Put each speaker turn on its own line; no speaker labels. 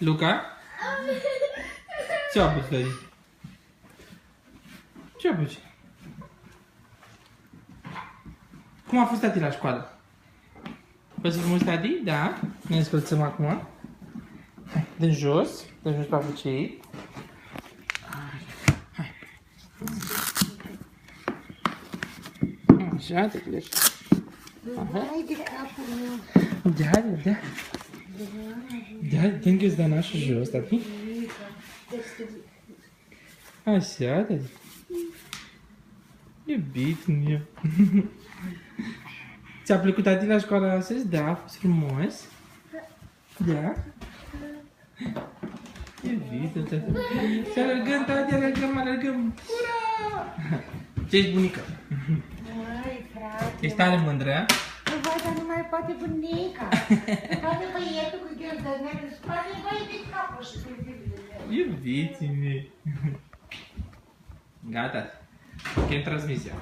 Luca? Ce-a pus, Dani? Ce-a pus? Cum a fost tati la școală? Poți să frumos, tati? Da? Ne descălțăm acum. Hai, dă jos papucii. Hai. Așa, te pleci.
Hai de capul meu.
Da. Da, tem que dar nașa jos, tati. Așa, tati. Iubitul meu. Ți-a plăcut tati la școală astăzi? Da, a fost frumos. Da. Iubitul tati. Să alergăm, tati, alergăm. Ura! Ce ești bunică?
Măi, frate.
Ești tare mândră?
Nu vai, dar nu mai poate bunica. Nu poate băietul cu gheldănele. Nu poate băietul de capul și cu gheldănele.
Iubiții mei. Gata. Chem transmisia.